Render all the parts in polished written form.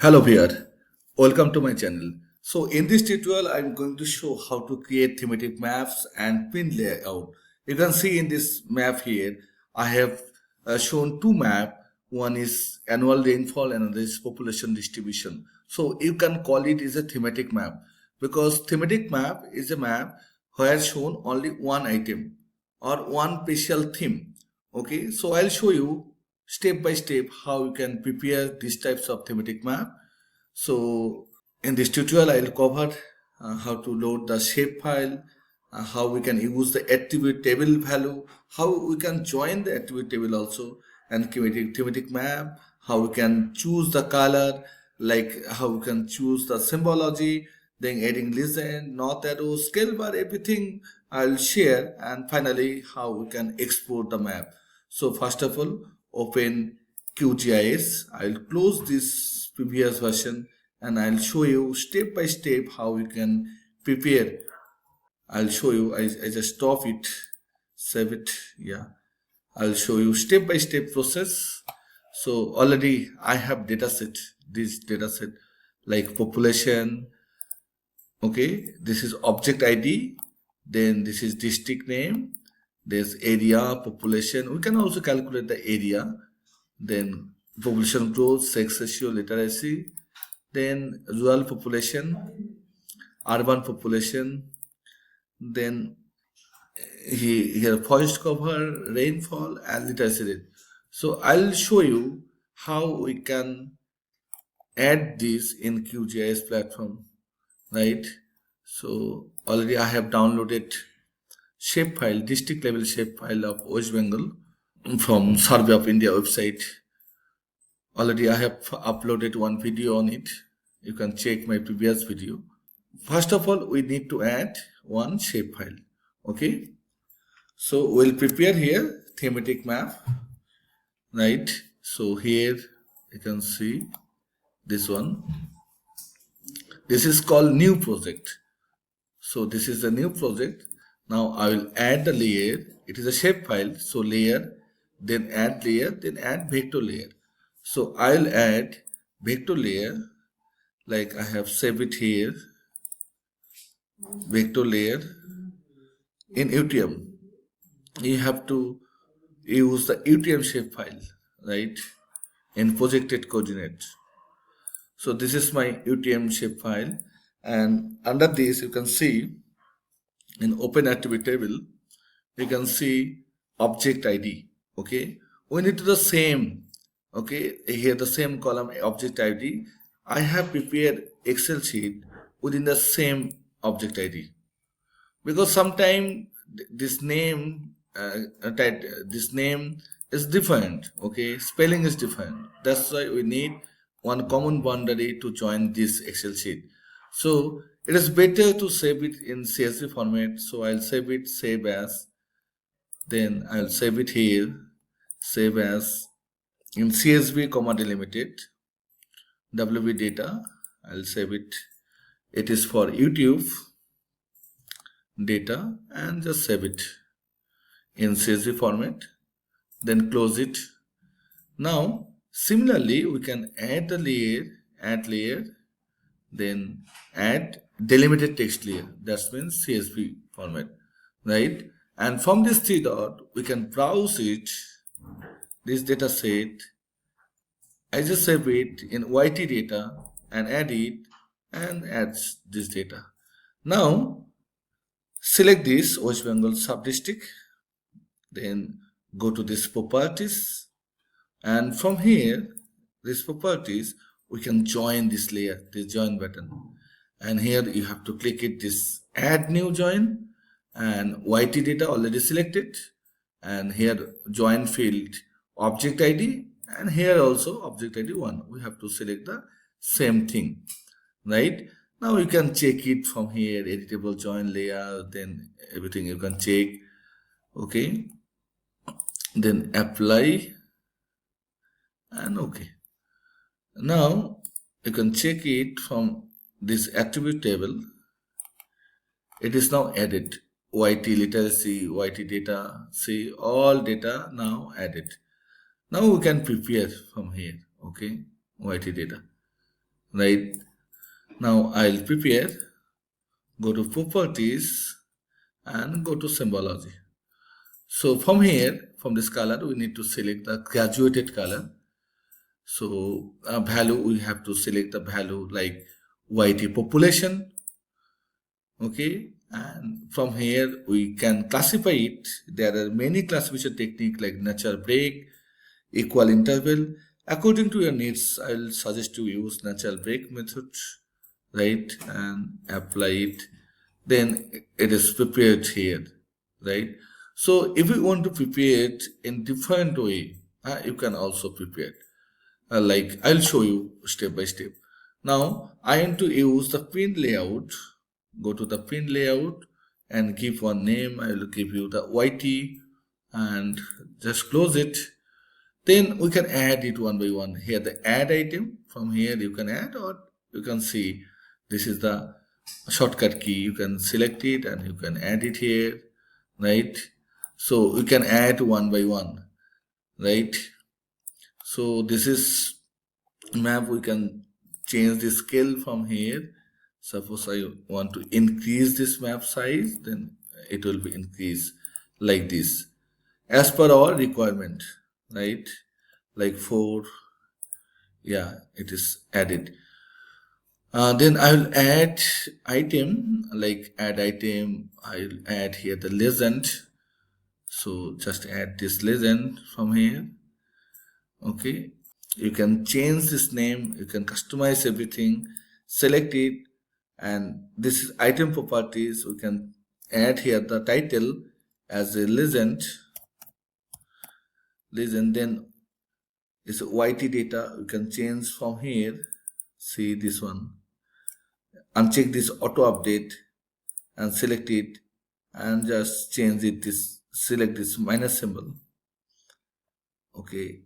Hello here, welcome to my channel. So in this tutorial I'm going to show how to create thematic maps and pin layout. You can see in this map here I have shown two maps. One is annual rainfall and another is population distribution. So you can call it is a thematic map because thematic map is a map where shown only one item or one special theme. Okay, so I'll show you step by step how you can prepare these types of thematic map. So in this tutorial I'll cover how to load the shapefile, how we can use the attribute table value, how we can join the attribute table also, and thematic map, how we can choose the color, like how we can choose the symbology, then adding legend, north arrow, scale bar, everything I'll share, and finally how we can export the map. So first of all, open QGIS. I'll close this previous version and I'll show you step by step how you can prepare. I'll show you, I just stop it, save it, yeah. I'll show you step by step process. So already I have dataset, this dataset like population, okay, this is object ID, then this is district name, there's area, population. We can also calculate the area, then population growth, sex ratio, literacy, then rural population, urban population, then here forest cover, rainfall, and literacy rate. So I'll show you how we can add this in QGIS platform, right? So already I have downloaded shapefile, district level shapefile of West Bengal from Survey of India website. Already I have uploaded one video on it. You can check my previous video. First of all, we need to add one shapefile. Okay. So we'll prepare here thematic map, right? So here you can see this one. This is called new project. So this is the new project. Now I will add the layer. It is a shapefile. So layer, then add layer, then add vector layer. So I'll add vector layer, like I have saved it here, vector layer in UTM. You have to use the UTM shapefile, right, in projected coordinates. So this is my UTM shapefile, and under this you can see in open attribute table, you can see object ID. Okay, we need to do the same. Okay, here the same column object ID. I have prepared Excel sheet within the same object ID because sometimes this name is different. Okay, spelling is different. That's why we need one common boundary to join this Excel sheet. So it is better to save it in CSV format. So I'll save it, save as, then I'll save it here, save as in CSV comma delimited WB data. I'll save it. It is for YouTube data, and just save it in CSV format, then close it. Now similarly we can add the layer, add layer, then add delimited text layer. That means CSV format, right? And from this 3 dot we can browse it, this data set. I just save it in YT data and add it, and adds this data. Now select this West Bengal sub-district, then go to this properties, and from here this properties we can join this layer, this join button, and here you have to click it, this add new join, and YT data already selected, and here join field object ID, and here also object ID 1. We have to select the same thing, right? Now you can check it from here, editable join layer, then everything you can check. Okay, then apply, and okay. Now you can check it from this attribute table. It is now added. YT literacy, YT data, see all data now added. Now we can prepare from here. Okay, YT data. right? Now I'll prepare, go to properties and go to symbology. So from here, from this color, we need to select the graduated color. So value, we have to select the value like YT population. Okay, and from here we can classify it. There are many classification techniques like natural break, equal interval. According to your needs, I'll suggest to use natural break method, right, and apply it. Then it is prepared here, right? So if you want to prepare it in different way, you can also prepare it. Like I'll show you step by step. Now I want to use the print layout. Go to the print layout and give one name. I will give you the YT and just close it. Then we can add it one by one. Here the add item, from here you can add, or you can see this is the shortcut key. You can select it and you can add it here, right? So we can add one by one, right? So this is map. We can change the scale from here. Suppose I want to increase this map size, then it will be increased like this as per our requirement, right? Like 4, yeah, it is added. Then I will add item, like add item. I'll add here the legend. So just add this legend from here. Okay, you can change this name, you can customize everything, select it, and this is item properties. We can add here the title as a legend. Then is YT data. You can change from here. See this one. Uncheck this auto update and select it, and just change it. Select this minus symbol. Okay,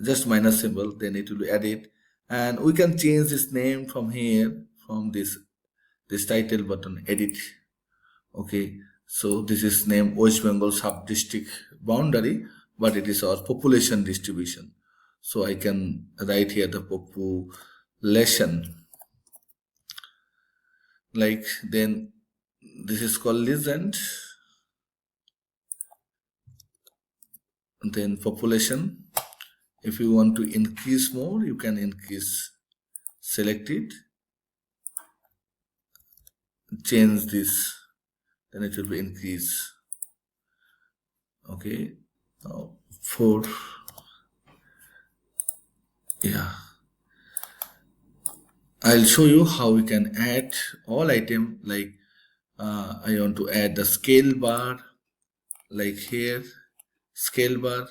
just minus symbol. Then it will be added, and we can change this name from here, from this title button, edit. Okay, so this is name West Bengal sub district boundary, but it is our population distribution. So I can write here the population, like, then this is called legend, then population. If you want to increase more, you can increase, select it, change this, then it will be increase. Okay, now 4, yeah. I'll show you how we can add all item. Like I want to add the scale bar, like here, scale bar.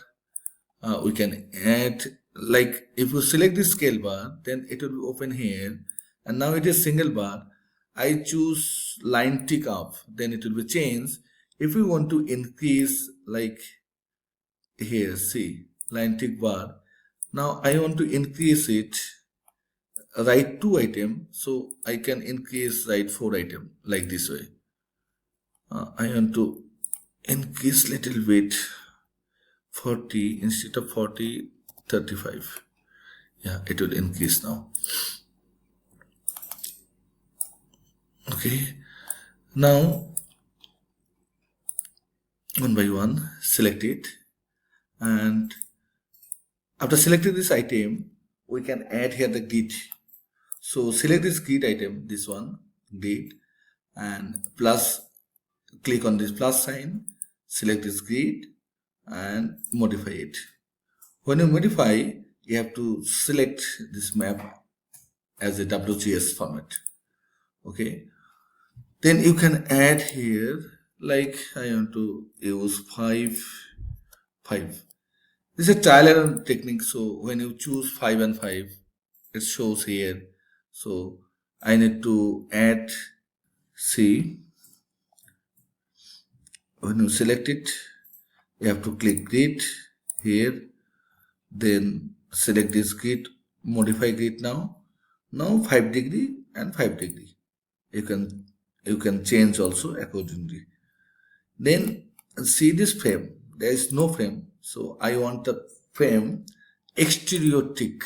We can add, like if you select the scale bar, then it will be open here, and now it is single bar. I choose line tick up, then it will be changed. If we want to increase, like here, see, line tick bar. Now I want to increase it, write 2 item, so I can increase, write 4 item, like this way. I want to increase little bit, 40 instead of 40, 35. Yeah, it will increase now. Okay, now one by one select it, and after selecting this item, we can add here the grid. So select this grid item, this one, grid, and plus, click on this plus sign, select this grid and modify it. When you modify, you have to select this map as a WGS format. Okay, then you can add here, like I want to use 5. This is a trial and error technique. So when you choose 5 and 5, it shows here. So I need to add, see, when you select it, you have to click grid here, then select this grid, modify grid now. Now 5 degree and 5 degree. You can change also accordingly. Then see this frame. There is no frame, so I want the frame exterior tick.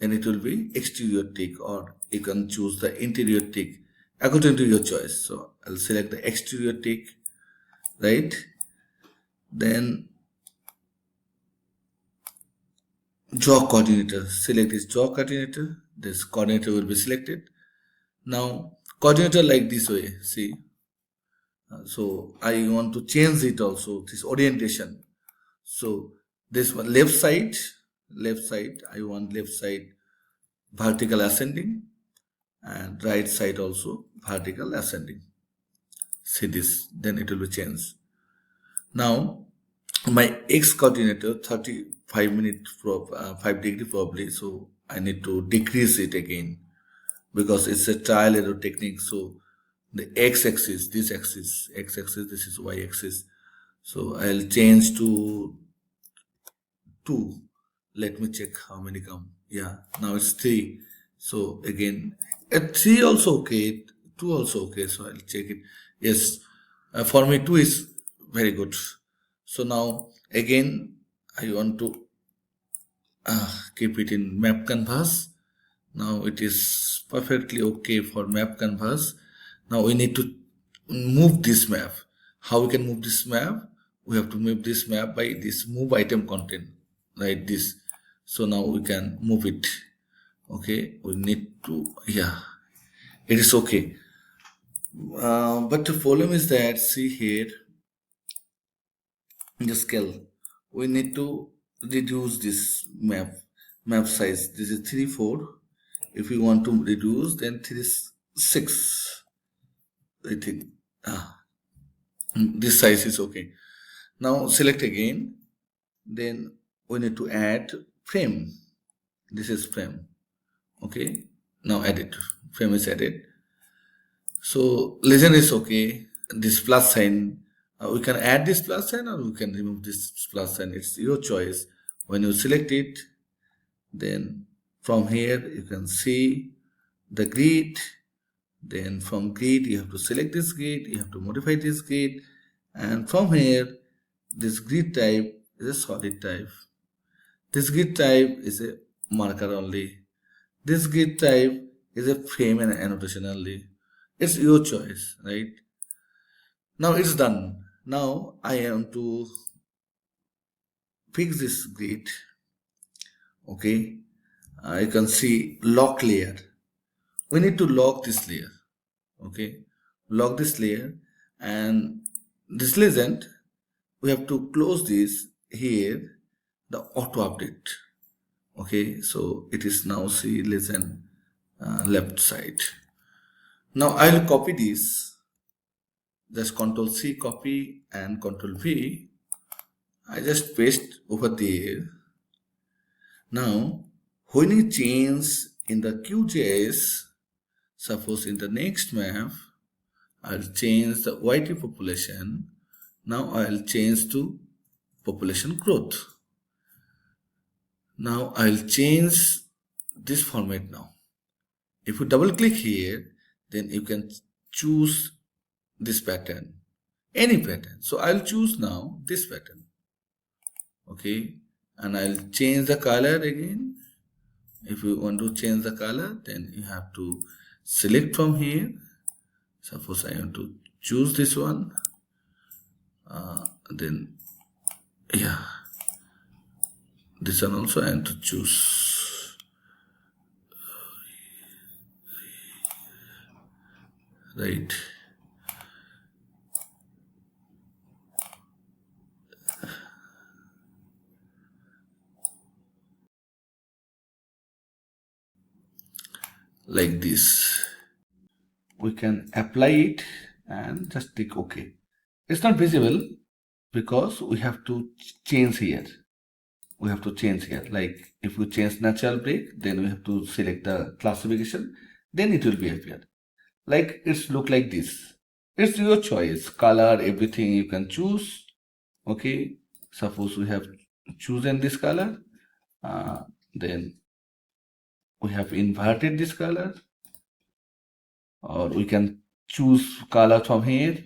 then it will be exterior tick, or you can choose the interior tick according to your choice. So I'll select the exterior tick, right? Then jaw coordinator, select this jaw coordinator. This coordinator will be selected. Now coordinator like this way, see. So I want to change it also, this orientation. So this one, left side, I want left side vertical ascending, and right side also vertical ascending. See this, then it will be changed. Now my x coordinator 5 degree probably, so I need to decrease it again because it's a trial error technique. So the x-axis, this axis, x-axis, this is y-axis. So I'll change to 2. Let me check how many come. Yeah, now it's 3. So again, at 3 also okay, 2 also okay. So I'll check it. Yes, for me 2 is very good. So now again, I want to keep it in map canvas. Now it is perfectly okay for map canvas. Now we need to move this map. How we can move this map? We have to move this map by this move item content, right? This. So now we can move it. Okay, we need to, yeah, it is okay. But the problem is that, see here, in the scale, we need to reduce this map size. This is 3/4. If we want to reduce, then 3/6. I think this size is okay. Now select again. Then we need to add frame. This is frame. Okay. Now edit. Frame is added. So legend is okay. This plus sign, we can add this plus sign or we can remove this plus sign. It's your choice. When you select it, then from here you can see the grid. Then from grid you have to select this grid, you have to modify this grid, and from here this grid type is a solid type. This grid type is a marker only. This grid type is a frame and annotation only. It's your choice, right? Now it's done. Now I am to fix this grid. Okay, you can see lock layer. We need to lock this layer. Okay, lock this layer, and this legend we have to close this here, the auto update. Okay, so it is now, see, legend left side. Now I will copy this, just Ctrl C copy and Ctrl V. I just paste over there. Now when you change in the QGIS, suppose in the next map, I'll change the YT population. Now I'll change to population growth. Now I'll change this format now. If you double click here, then you can choose this pattern, any pattern. So I'll choose now this pattern. Okay, and I'll change the color again. If you want to change the color, then you have to select from here. Suppose I want to choose this one. Then yeah, this one also I want to choose. Right. Like this. We can apply it and just click OK. It's not visible because we have to change here. We have to change here. Like if we change natural break, then we have to select the classification, then it will be appeared. Like it's look like this. It's your choice. Color, everything you can choose. Okay. Suppose we have chosen this color. Then we have inverted this color, or we can choose color from here.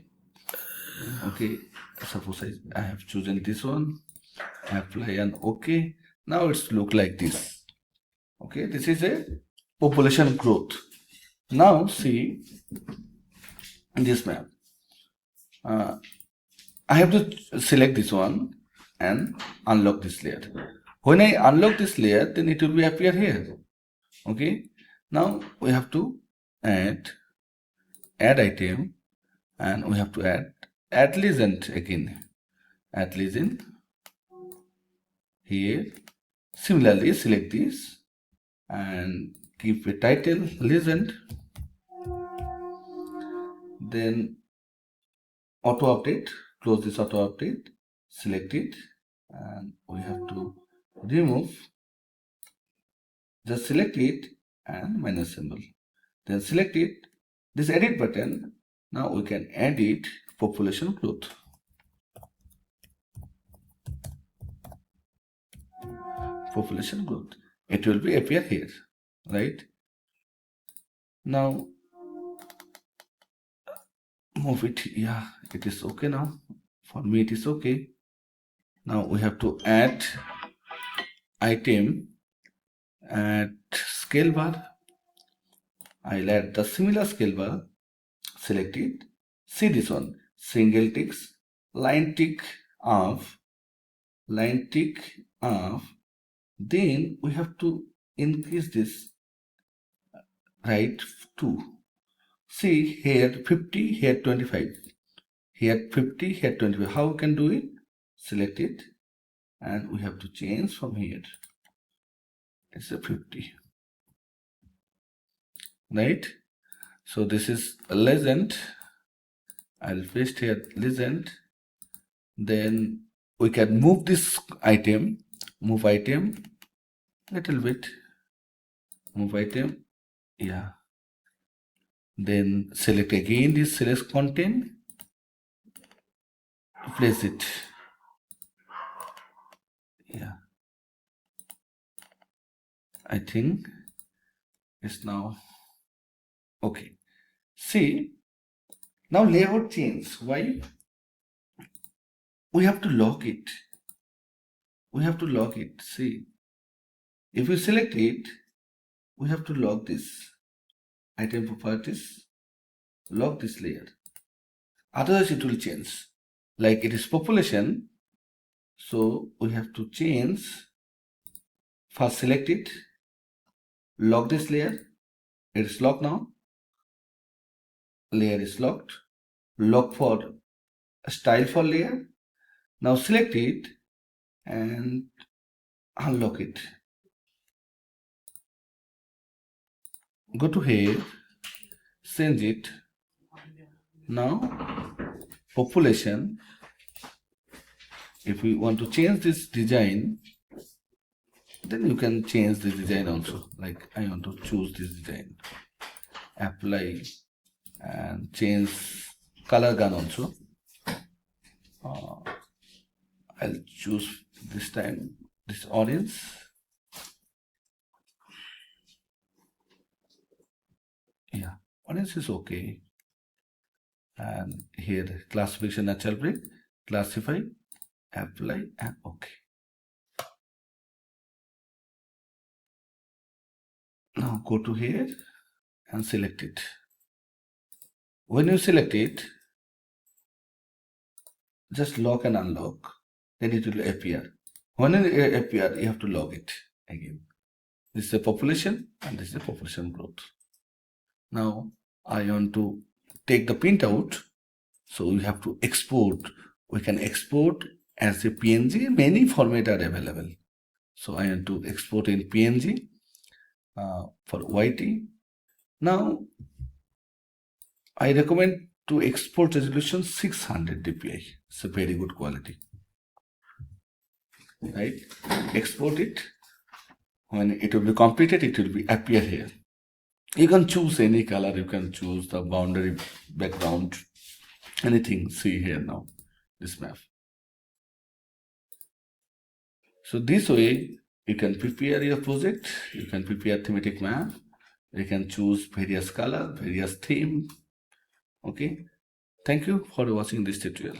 Okay, suppose I have chosen this one, apply and OK. Now it's look like this. Okay, this is a population growth. Now see in this map, I have to select this one and unlock this layer. When I unlock this layer, then it will be appear here. Okay, now we have to add item, and we have to add legend again. Add legend here. Similarly, select this and give a title legend. Then auto update. Close this auto update. Select it, and we have to remove. Just select it and minus symbol. Then select it. This edit button. Now we can edit population growth. Population growth. It will be appear here, right? Now move it. Yeah, it is okay now. For me, it is okay. Now we have to add item at scale bar. I'll add the similar scale bar. Select it. See this one. Single ticks, line tick off, line tick off. Then we have to increase this right to. See here 50, here 25. Here 50, here 25. How we can do it? Select it, and we have to change from here. It's a 50. Right? So this is a legend. I'll paste here legend. Then we can move this item. Move item little bit. Move item. Yeah. Then select again this select content. Place it. Yeah. I think it's now okay. See, now layout change. Why? We have to lock it. We have to lock it. See, if we select it, we have to lock this item properties, lock this layer. Otherwise, it will change. Like it is population, so we have to change. First, select it, lock this layer. It is locked now. Layer is locked. Lock for style for layer. Now select it and unlock it. Go to here, change it. Now population. If we want to change this design, then you can change the design also. Like I want to choose this design. Apply and change color gun also. I'll choose this time this orange. Yeah, orange is okay. And here classification natural break, classify, apply, and okay. Now go to here and select it. When you select it, just lock and unlock, then it will appear. When it appears, you have to log it again. This is the population and this is the population growth. Now I want to take the printout, so we have to export. We can export as a PNG. Many formats are available. So I want to export in PNG for YT. Now I recommend to export resolution 600 dpi. It's a very good quality. Right? Export it. When it will be completed, it will be appear here. You can choose any color. You can choose the boundary background, anything. See here now, this map. So this way, you can prepare your project. You can prepare thematic map. You can choose various color, various theme. Okay. Thank you for watching this tutorial.